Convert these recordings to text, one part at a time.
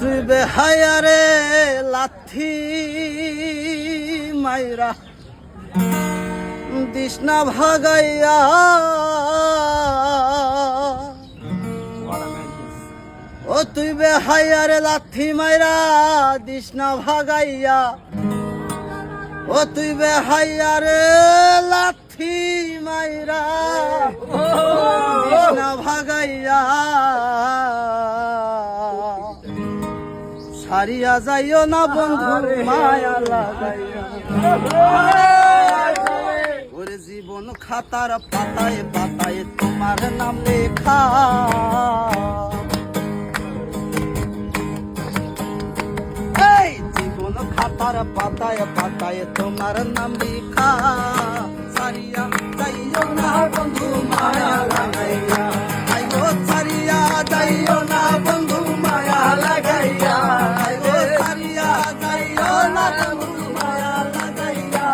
তুই বেহায়ারে লাথি মাইরা দিশনা ভাগাইয়া ও তুই বেহায়ারে লাথি মাইরা দিশনা ভাগাইয়া ও তুই বেহায়ারে লাথি মাইরা দিশনা ভাগাইয়া ছাড়িয়া যাইও না বন্ধু মায়া লাগাইয়া ওরে জীবন খাতার পাতায় পাতায় তোমার নাম লেখা এই জীবন খাতার পাতায় পাতায় তোমার নাম লেখা ছাড়িয়া যাইও না বন্ধু মায়া লাগাইয়া আইগো ছাড়িয়া যাইও না বন্ধু মায়া লাগাইয়া আইগো ছাড়িয়া যাইও না বন্ধু মায়া লাগাইয়া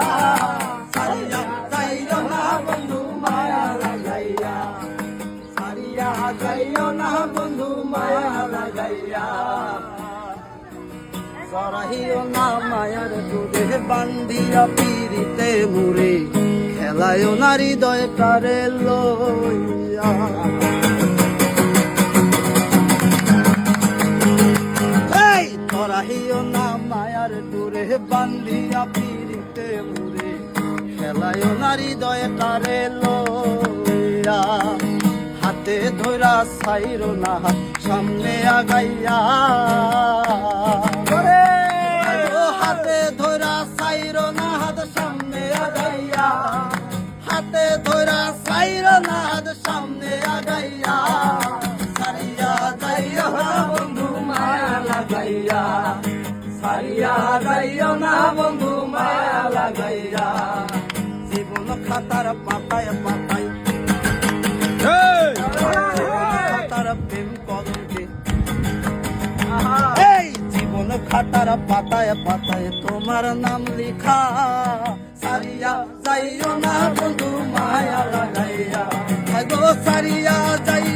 ছাড়িয়া যাইও না বন্ধু মায়া লাগাইয়া ছাড়িয়া যাইও না বন্ধু মায়া লাগাইয়া সরাহিও না মায়ার ডুবে বান্ধিয়া পিরিতে মুরে খেলায়ও না হৃদয়টারে লইয়া সরাহিও না মায়ার ডুরে বান্ধিয়া পিরিতে মুরে খেলায়ও না হৃদয়টারে লইয়া হাতে ধরা ছাইরো না সামনে আগাইয়া হাতে ধরা ছাইরো না হাত সামনে আগাইয়া হাতে ধরা ছাইরো না হাত সামনে আগাইয়া সারিয়া যাইও না বন্ধু মায়া লাগাইয়া সারিয়া যাইও না বন্ধু মায়া লাগাইয়া জীবন খাতার পাতায় পাতায় খাতার প্রেম কলঙ্কে এই জীবন খাতার পাতায় পাতায় তোমার নাম লেখা সারিয়া যাইও না বন্ধু মায়া লাগাইয়া সারিয়া যাই